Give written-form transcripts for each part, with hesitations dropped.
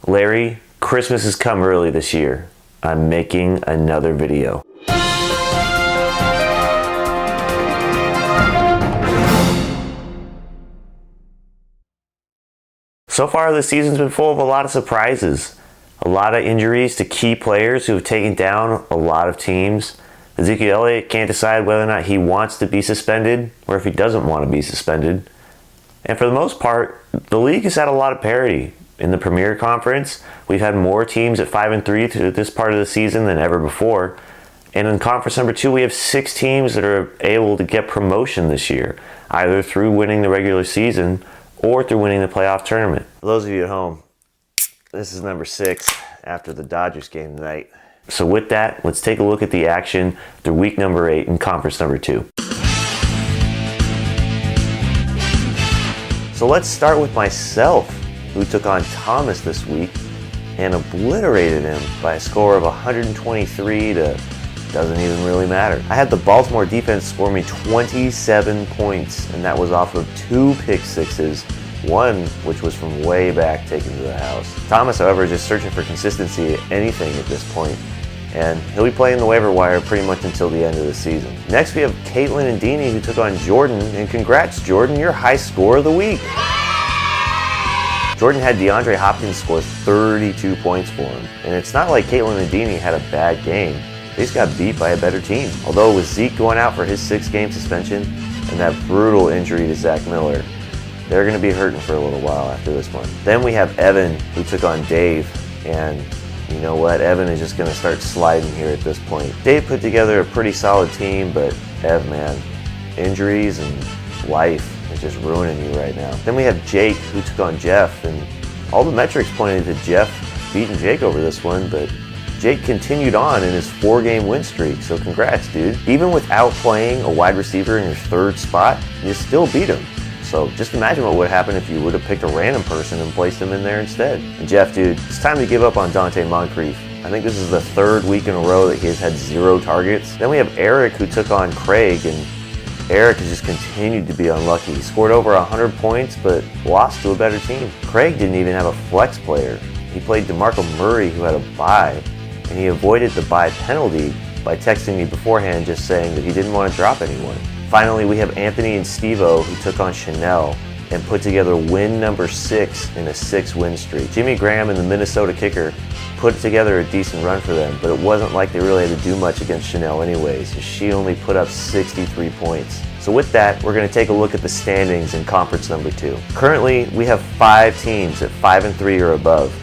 Larry, Christmas has come early this year. I'm making another video. So far this season's been full of a lot of surprises. A lot of injuries to key players who have taken down a lot of teams. Ezekiel Elliott can't decide whether or not he wants to be suspended or if he doesn't want to be suspended. And for the most part, the league has had a lot of parity. In the Premier Conference, we've had more teams at 5-3 through this part of the season than ever before. And in Conference number 2, we have 6 teams that are able to get promotion this year, either through winning the regular season or through winning the playoff tournament. For those of you at home, this is number 6 after the Dodgers game tonight. So with that, let's take a look at the action through week number 8 in Conference number 2. So let's start with myself, who took on Thomas this week and obliterated him by a score of 123 to doesn't even really matter. I had the Baltimore defense score me 27 points, and that was off of 2 pick sixes, one which was from way back taken to the house. Thomas, however, is just searching for consistency at anything at this point, and he'll be playing the waiver wire pretty much until the end of the season. Next we have Caitlin and Deanie, who took on Jordan, and congrats Jordan, your high score of the week. Jordan had DeAndre Hopkins score 32 points for him, and it's not like Caitlin and Deanie had a bad game. They just got beat by a better team. Although with Zeke going out for his 6-game suspension and that brutal injury to Zach Miller, they're going to be hurting for a little while after this one. Then we have Evan, who took on Dave, and you know what? Evan is just going to start sliding here at this point. Dave put together a pretty solid team, but Ev, man, injuries and life is just ruining you right now. Then we have Jake, who took on Jeff, and all the metrics pointed to Jeff beating Jake over this one, but Jake continued on in his 4-game win streak, so congrats, dude. Even without playing a wide receiver in your 3rd spot, you still beat him. So just imagine what would happen if you would have picked a random person and placed him in there instead. And Jeff, dude, it's time to give up on Dante Moncrief. I think this is the 3rd week in a row that he has had 0 targets. Then we have Eric, who took on Craig, and Eric has just continued to be unlucky. He scored over 100 points, but lost to a better team. Craig didn't even have a flex player. He played DeMarco Murray, who had a bye, and he avoided the bye penalty by texting me beforehand just saying that he didn't want to drop anyone. Finally, we have Anthony and Steve-O, who took on Chanel and put together win number 6 in a 6-win streak. Jimmy Graham and the Minnesota kicker put together a decent run for them, but it wasn't like they really had to do much against Chanel anyways. She only put up 63 points. So with that, we're going to take a look at the standings in Conference number 2. Currently, we have 5 teams at 5-3 or above.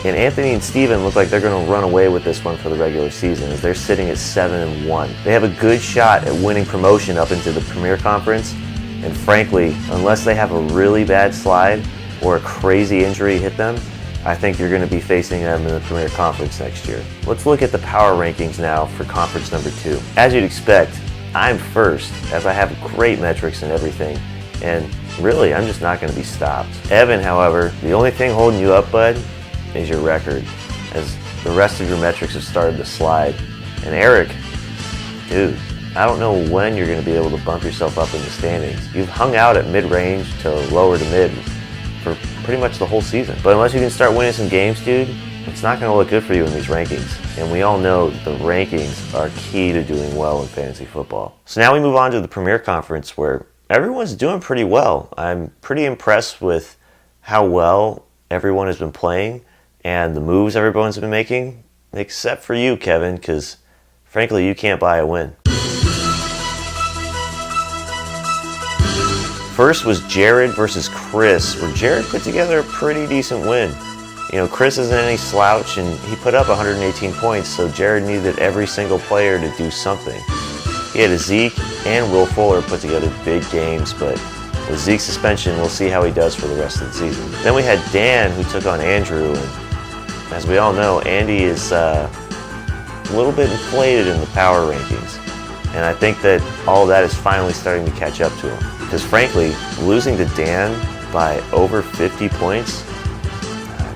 And Anthony and Steven look like they're going to run away with this one for the regular season, as they're sitting at 7-1. They have a good shot at winning promotion up into the Premier Conference, and frankly, unless they have a really bad slide or a crazy injury hit them, I think you're going to be facing them in the Premier Conference next year. Let's look at the power rankings now for Conference number 2. As you'd expect, I'm first, as I have great metrics and everything, and really, I'm just not going to be stopped. Evan, however, the only thing holding you up, bud, is your record, as the rest of your metrics have started to slide. And Eric, dude, I don't know when you're going to be able to bump yourself up in the standings. You've hung out at mid-range to lower to mid for pretty much the whole season. But unless you can start winning some games, dude, it's not going to look good for you in these rankings. And we all know that the rankings are key to doing well in fantasy football. So now we move on to the Premier Conference, where everyone's doing pretty well. I'm pretty impressed with how well everyone has been playing and the moves everyone's been making, except for you, Kevin, because frankly, you can't buy a win. First was Jared versus Chris, where Jared put together a pretty decent win. You know, Chris isn't any slouch, and he put up 118 points, so Jared needed every single player to do something. He had a Zeke and Will Fuller put together big games, but with Zeke's suspension, we'll see how he does for the rest of the season. Then we had Dan, who took on Andrew, and as we all know, Andy is a little bit inflated in the power rankings. And I think that all of that is finally starting to catch up to him. Because frankly, losing to Dan by over 50 points,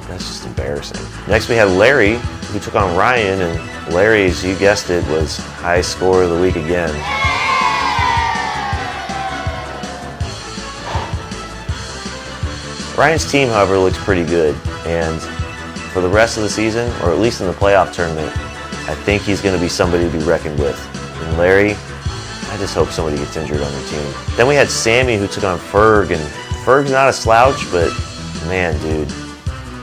that's just embarrassing. Next we had Larry, who took on Ryan, and Larry, as you guessed it, was high scorer of the week again. Ryan's team, however, looks pretty good, and for the rest of the season, or at least in the playoff tournament, I think he's going to be somebody to be reckoned with. And Larry, I just hope somebody gets injured on their team. Then we had Sammy, who took on Ferg, and Ferg's not a slouch, but man, dude,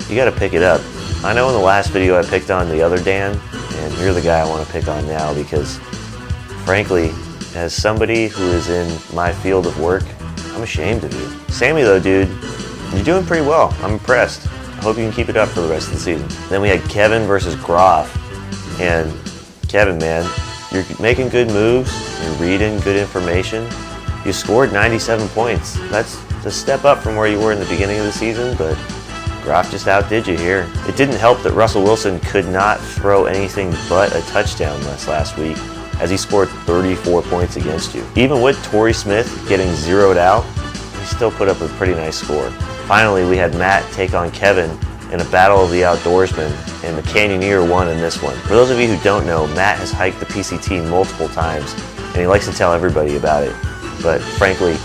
you got to pick it up. I know in the last video I picked on the other Dan, and you're the guy I want to pick on now because, frankly, as somebody who is in my field of work, I'm ashamed of you. Sammy, though, dude, you're doing pretty well. I'm impressed. I hope you can keep it up for the rest of the season. Then we had Kevin versus Groff, and Kevin, man, you're making good moves, you're reading good information. You scored 97 points. That's a step up from where you were in the beginning of the season, but Groff just outdid you here. It didn't help that Russell Wilson could not throw anything but a touchdown last week, as he scored 34 points against you. Even with Torrey Smith getting zeroed out, he still put up a pretty nice score. Finally, we had Matt take on Kevin in a battle of the outdoorsmen, and the Canyoneer won in this one. For those of you who don't know, Matt has hiked the PCT multiple times, and he likes to tell everybody about it. But frankly,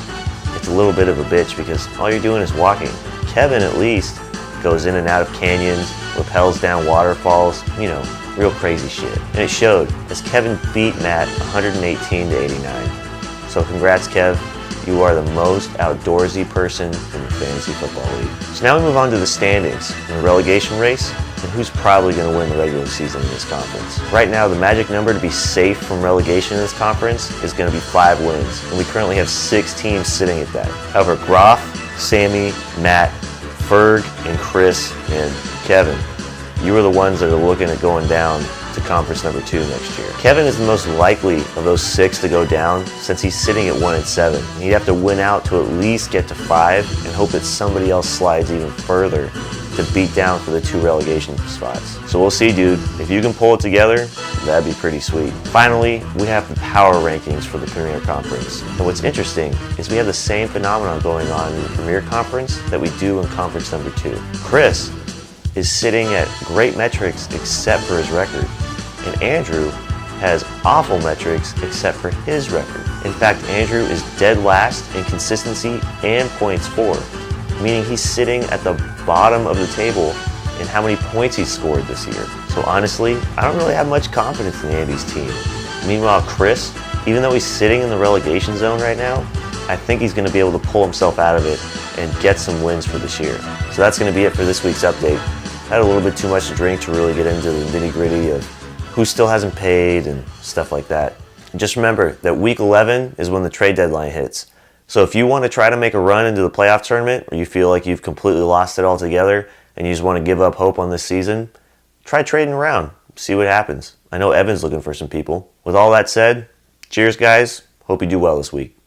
it's a little bit of a bitch because all you're doing is walking. Kevin, at least, goes in and out of canyons, rappels down waterfalls, you know, real crazy shit. And it showed, as Kevin beat Matt 118-89. So congrats, Kev. You are the most outdoorsy person in the Fantasy Football League. So now we move on to the standings in the relegation race and who's probably going to win the regular season in this conference. Right now, the magic number to be safe from relegation in this conference is going to be 5 wins, and we currently have 6 teams sitting at that. However, Groff, Sammy, Matt, Ferg, and Chris, and Kevin, you are the ones that are looking at going down to conference number 2 next year. Kevin is the most likely of those 6 to go down since he's sitting at 1-7. He'd have to win out to at least get to 5 and hope that somebody else slides even further to beat down for the 2 relegation spots. So we'll see, dude. If you can pull it together, that'd be pretty sweet. Finally, we have the power rankings for the Premier Conference. And what's interesting is we have the same phenomenon going on in the Premier Conference that we do in conference number 2. Chris is sitting at great metrics except for his record. And Andrew has awful metrics except for his record. In fact, Andrew is dead last in consistency and points for, meaning he's sitting at the bottom of the table in how many points he's scored this year. So honestly, I don't really have much confidence in Andy's team. Meanwhile, Chris, even though he's sitting in the relegation zone right now, I think he's going to be able to pull himself out of it and get some wins for this year. So that's going to be it for this week's update. I had a little bit too much to drink to really get into the nitty-gritty of who still hasn't paid and stuff like that. And just remember that week 11 is when the trade deadline hits. So if you want to try to make a run into the playoff tournament, or you feel like you've completely lost it altogether and you just want to give up hope on this season, try trading around, see what happens. I know Evan's looking for some people. With all that said, cheers guys, hope you do well this week.